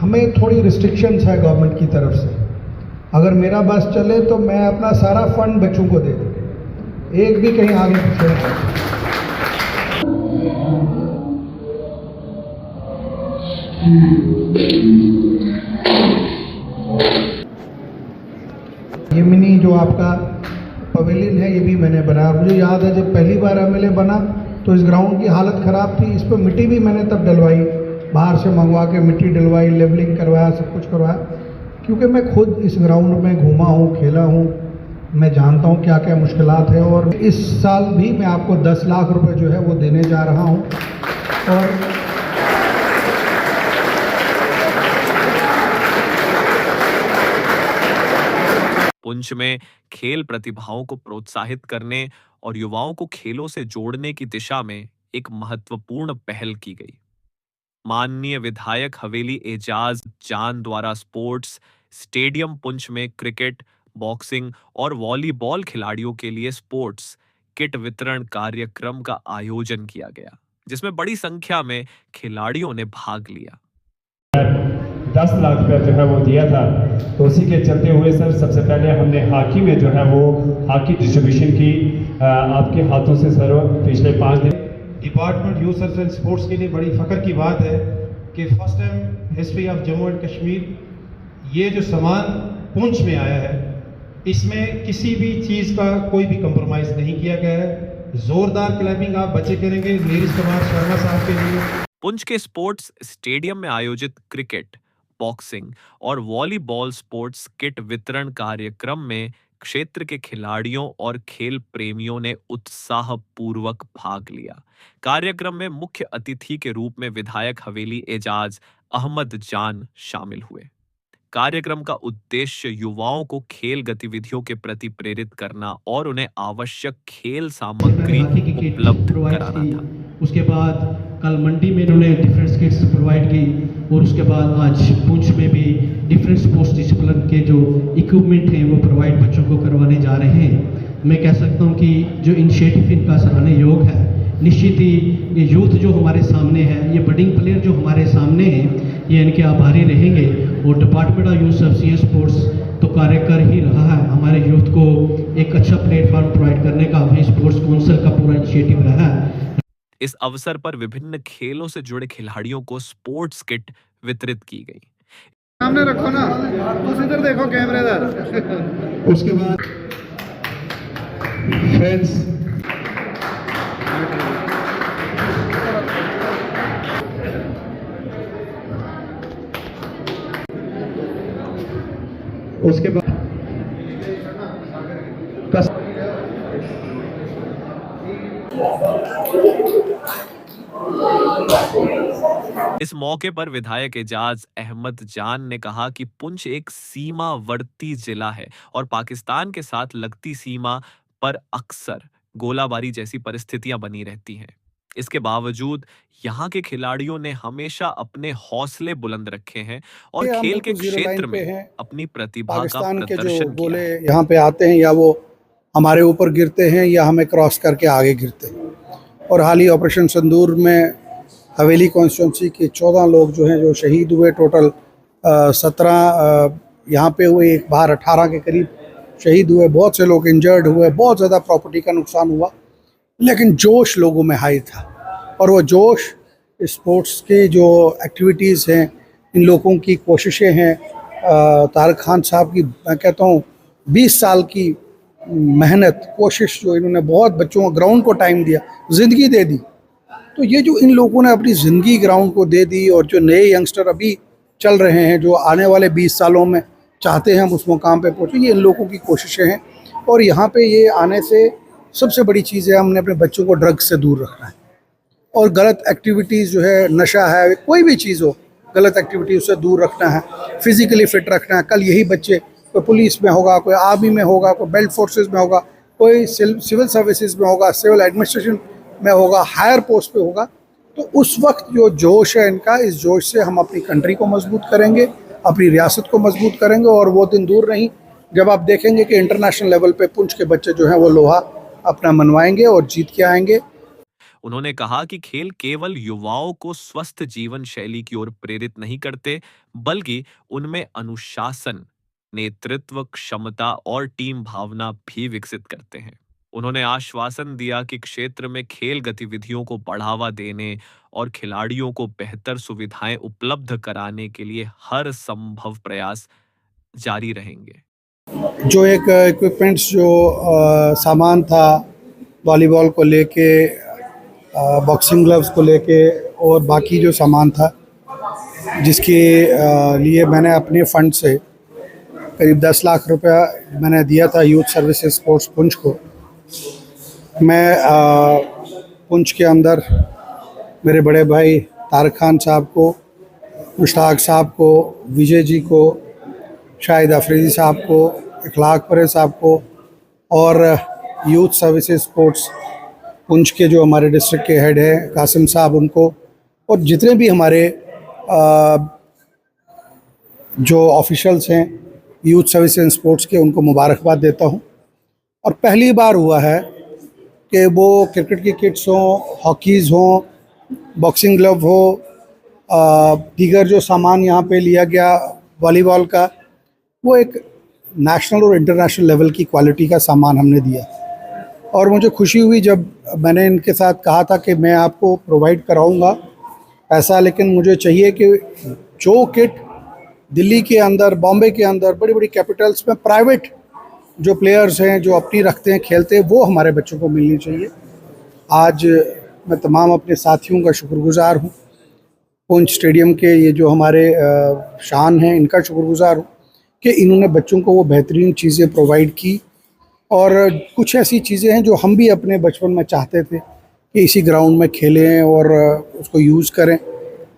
हमें थोड़ी रिस्ट्रिक्शंस है गवर्नमेंट की तरफ से। अगर मेरा बस चले तो मैं अपना सारा फंड बच्चों को दे दूँ, एक भी कहीं आगे पीछे नहीं। ये मिनी जो आपका पवेलियन है ये भी मैंने बनाया। मुझे याद है जब पहली बार एमएलए बना तो इस ग्राउंड की हालत ख़राब थी, इस पर मिट्टी भी मैंने तब डलवाई, बाहर से मंगवा के मिट्टी डलवाई, लेवलिंग करवाया, सब कुछ करवाया, क्योंकि मैं खुद इस ग्राउंड में घूमा हूँ, खेला हूँ, मैं जानता हूँ क्या क्या मुश्किलात है। और इस साल भी मैं आपको 10 लाख रुपए जो है वो देने जा रहा हूँ। और पुंछ में खेल प्रतिभाओं को प्रोत्साहित करने और युवाओं को खेलों से जोड़ने की दिशा में एक महत्वपूर्ण पहल की गई। माननीय विधायक हवेली एजाज जान द्वारा स्पोर्ट्स स्टेडियम पुंछ में क्रिकेट, बॉक्सिंग और वॉलीबॉल खिलाड़ियों के लिए स्पोर्ट्स किट वितरण कार्यक्रम का आयोजन किया गया, जिसमें बड़ी संख्या में खिलाड़ियों ने भाग लिया। 10 लाख रुपया जो है वो दिया था, तो उसी के चलते हुए सर सबसे पहले हमने हॉकी में जो है वो हॉकी डिस्ट्रीब्यूशन की आपके हाथों से सर पिछले 5 दिन। Department youth service and sports के लिए बड़ी फ़ख्र की बात है कि first time history of Jammu and Kashmir ये जो सामान पुंछ में आया है, इसमें किसी भी चीज़ का कोई भी कंप्रोमाइज़ नहीं किया गया है। ज़ोरदार क्लैपिंग आप बच्चे करेंगे नीरज कुमार शर्मा साहब के लिए। पुंछ के स्पोर्ट्स स्टेडियम में आयोजित क्रिकेट, बॉक्सिंग और वॉलीबॉल स्पोर्ट्स किट वितरण कार्यक्रम में क्षेत्र के खिलाड़ियों और खेल प्रेमियों ने उत्साहपूर्वक भाग लिया। कार्यक्रम में मुख्य अतिथि के रूप में विधायक हवेली एजाज अहमद जान शामिल हुए। कार्यक्रम का उद्देश्य युवाओं को खेल गतिविधियों के प्रति प्रेरित करना और उन्हें आवश्यक खेल सामग्री उपलब्ध कराना था। उसके बाद कल मंडी में इन्होंने डिफरेंट किट्स प्रोवाइड की और उसके बाद आज पुंछ में भी डिफरेंट स्पोर्ट्स डिसिप्लिन के जो इक्विपमेंट हैं वो प्रोवाइड बच्चों को करवाने जा रहे हैं। मैं कह सकता हूँ कि जो इनिशिएटिव इनका सराहनीय योग है। निश्चित ही ये यूथ जो हमारे सामने है, ये बडिंग प्लेयर जो हमारे सामने हैं, ये इनके आभारी रहेंगे। और department of youth service sports तो कार्य कर ही रहा है हमारे यूथ को एक अच्छा प्लेटफॉर्म प्रोवाइड करने का। वही स्पोर्ट्स काउंसिल का पूरा इनिशिएटिव रहा है। इस अवसर पर विभिन्न खेलों से जुड़े खिलाड़ियों को स्पोर्ट्स किट वितरित की गई। सामने रखो ना, तुम इधर देखो कैमरेदार। उसके बाद फ्रेंड्स उसके बाद इस मौके पर विधायक एजाज अहमद जान ने कहा कि पुंछ एक सीमावर्ती जिला है और पाकिस्तान के साथ लगती सीमा पर अक्सर गोलाबारी जैसी परिस्थितियां बनी रहती हैं। इसके बावजूद यहाँ के खिलाड़ियों ने हमेशा अपने हौसले बुलंद रखे हैं और खेल के क्षेत्र में अपनी प्रतिभा का प्रदर्शन किया है। यहाँ पे आते हैं या वो हमारे ऊपर गिरते हैं या हमें क्रॉस करके आगे गिरते हैं। और हाल ही ऑपरेशन सिंदूर में हवेली कॉन्स्टिट्यूंसी के 14 लोग जो हैं जो शहीद हुए, टोटल 17 यहाँ पे हुए, एक बाहर 18 के करीब शहीद हुए, बहुत से लोग इंजर्ड हुए, बहुत ज़्यादा प्रॉपर्टी का नुकसान हुआ, लेकिन जोश लोगों में हाई था। और वो जोश स्पोर्ट्स के जो एक्टिविटीज़ हैं, इन लोगों की कोशिशें हैं, तारिक खान साहब की मैं कहता हूँ 20 साल की मेहनत, कोशिश, जो इन्होंने बहुत बच्चों को ग्राउंड को टाइम दिया, ज़िंदगी दे दी। तो ये जो इन लोगों ने अपनी ज़िंदगी ग्राउंड को दे दी और जो नए यंगस्टर अभी चल रहे हैं, जो आने वाले 20 सालों में चाहते हैं हम उस मुकाम पे पहुँचे, ये इन लोगों की कोशिशें हैं। और यहाँ पे ये आने से सबसे बड़ी चीज़ है, हमने अपने बच्चों को ड्रग्स से दूर रखना है और गलत एक्टिविटीज़ जो है, नशा है, कोई भी चीज़ हो, गलत एक्टिविटीज़ से दूर रखना है, फिज़िकली फ़िट रखना है। कल यही बच्चे कोई पुलिस में होगा, कोई आर्मी में होगा, कोई बेल्ट फोर्सेस में होगा, कोई सिविल सर्विसेज में होगा, सिविल एडमिनिस्ट्रेशन में होगा, हायर पोस्ट पे होगा। तो उस वक्त जो जोश है इनका, इस जोश से हम अपनी कंट्री को मजबूत करेंगे, अपनी रियासत को मजबूत करेंगे। और वो दिन दूर नहीं जब आप देखेंगे कि इंटरनेशनल लेवल पे पुंछ के बच्चे जो हैं वो लोहा अपना मनवाएंगे और जीत के आएंगे। उन्होंने कहा कि खेल केवल युवाओं को स्वस्थ जीवन शैली की ओर प्रेरित नहीं करते, बल्कि उनमें अनुशासन, नेतृत्व क्षमता और टीम भावना भी विकसित करते हैं। उन्होंने आश्वासन दिया कि क्षेत्र में खेल गतिविधियों को बढ़ावा देने और खिलाड़ियों को बेहतर सुविधाएं उपलब्ध कराने के लिए हर संभव प्रयास जारी रहेंगे। जो एक इक्विपमेंट्स जो सामान था वॉलीबॉल को लेके, बॉक्सिंग ग्लव्स को लेके और बाकी जो सामान था, जिसके लिए मैंने अपने फंड से करीब 10 लाख रुपया मैंने दिया था यूथ सर्विसेज स्पोर्ट्स पुंछ को। मैं पुंछ के अंदर मेरे बड़े भाई तारक खान साहब को, मुश्ताक साहब को, विजय जी को, शाहिद अफरीदी साहब को, इखलाक परे साहब को और यूथ सर्विसेज स्पोर्ट्स पुंछ के जो हमारे डिस्ट्रिक्ट के हेड हैं कासिम साहब, उनको और जितने भी हमारे जो ऑफिशियल्स हैं यूथ सर्विसेज स्पोर्ट्स के, उनको मुबारकबाद देता हूं। और पहली बार हुआ है कि वो क्रिकेट की किट्स हों, हॉकीज़ हों, बॉक्सिंग ग्लव हो, दीगर जो सामान यहाँ पे लिया गया वॉलीबॉल का, वो एक नेशनल और इंटरनेशनल लेवल की क्वालिटी का सामान हमने दिया। और मुझे खुशी हुई जब मैंने इनके साथ कहा था कि मैं आपको प्रोवाइड कराऊंगा पैसा, लेकिन मुझे चाहिए कि जो किट दिल्ली के अंदर, बॉम्बे के अंदर, बड़ी बड़ी कैपिटल्स में प्राइवेट जो प्लेयर्स हैं जो अपनी रखते हैं, खेलते हैं, वो हमारे बच्चों को मिलनी चाहिए। आज मैं तमाम अपने साथियों का शुक्रगुज़ार हूँ, पुंछ स्टेडियम के ये जो हमारे शान हैं, इनका शुक्रगुज़ार हूँ कि इन्होंने बच्चों को वो बेहतरीन चीज़ें प्रोवाइड की। और कुछ ऐसी चीज़ें हैं जो हम भी अपने बचपन में चाहते थे कि इसी ग्राउंड में खेलें और उसको यूज़ करें।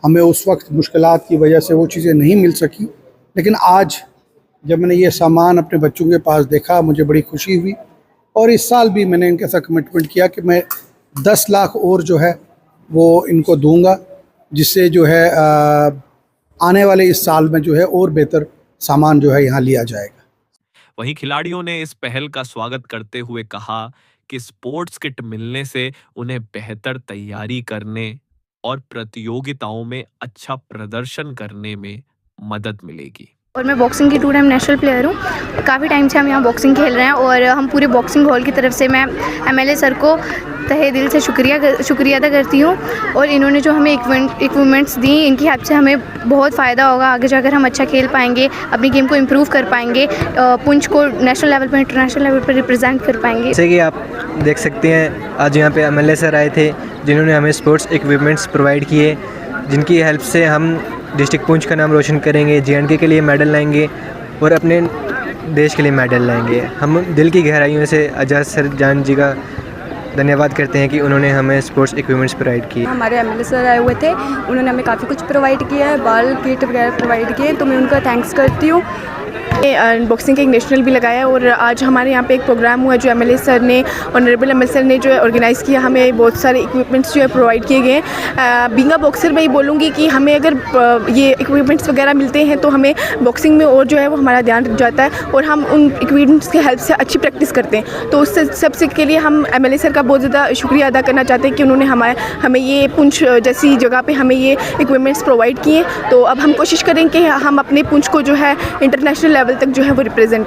हमें उस वक्त मुश्किलात की वजह से वो चीज़ें नहीं मिल सकी, लेकिन आज जब मैंने ये सामान अपने बच्चों के पास देखा, मुझे बड़ी खुशी हुई। और इस साल भी मैंने इनके साथ कमिटमेंट किया कि मैं 10 लाख और जो है वो इनको दूंगा, जिससे जो है आने वाले इस साल में जो है और बेहतर सामान जो है यहाँ लिया जाएगा। वहीं खिलाड़ियों ने इस पहल का स्वागत करते हुए कहा कि स्पोर्ट्स किट मिलने से उन्हें बेहतर तैयारी करने और प्रतियोगिताओं में अच्छा प्रदर्शन करने में मदद मिलेगी। और मैं बॉक्सिंग की 2 टाइम नेशनल प्लेयर हूँ। काफ़ी टाइम से हम यहाँ बॉक्सिंग खेल रहे हैं और हम पूरे बॉक्सिंग हॉल की तरफ से मैं एमएलए सर को तहे दिल से शुक्रिया अदा करती हूँ। और इन्होंने जो हमें इक्विपमेंट्स दी, इनकी हेल्प से हमें बहुत फ़ायदा होगा। आगे जाकर हम अच्छा खेल पाएंगे, अपनी गेम को इम्प्रूव कर पाएंगे, पुंछ को नेशनल लेवल पर, इंटरनेशनल लेवल पर रिप्रेजेंट कर पाएंगे। जैसे कि आप देख सकते हैं, आज यहाँ पे एमएलए सर आए थे जिन्होंने हमें स्पोर्ट्स इक्विपमेंट्स प्रोवाइड किए, जिनकी हेल्प से हम डिस्ट्रिक्ट पुंछ का नाम रोशन करेंगे, जेएंडके के लिए मेडल लाएंगे और अपने देश के लिए मेडल लाएंगे। हम दिल की गहराइयों से आज़ाद सर जान जी का धन्यवाद करते हैं कि उन्होंने हमें स्पोर्ट्स इक्विपमेंट्स प्रोवाइड किए। हमारे एमएलए सर आए हुए थे, उन्होंने हमें काफ़ी कुछ प्रोवाइड किया है, बॉल किट वगैरह प्रोवाइड किए, तो मैं उनका थैंक्स करती हूँ। बॉक्सिंग का एक नेशनल भी लगाया और आज हमारे यहाँ पे एक प्रोग्राम हुआ जो एमएलए सर ने, ऑनरेबल एमएलए सर ने जो है ऑर्गेनाइज़ किया। हमें बहुत सारे इक्विपमेंट्स जो है प्रोवाइड किए गए। बीइंग अ बॉक्सर मैं ये बोलूँगी कि हमें अगर ये इक्विपमेंट्स वगैरह मिलते हैं तो हमें बॉक्सिंग में और जो है वो हमारा ध्यान रख जाता है और हम उन इक्विपमेंट्स की हेल्प से अच्छी प्रैक्टिस करते हैं। तो उससे सबसे के लिए हम एमएलए सर का बहुत ज़्यादा शुक्रिया अदा करना चाहते हैं कि उन्होंने हमें ये पुंछ जैसी जगह पर हमें ये इक्विपमेंट्स प्रोवाइड किए। तो अब हम कोशिश करें कि हम अपने पुंछ को जो है इंटरनेशनल लेवल तक जो है वो रिप्रेजेंट करें।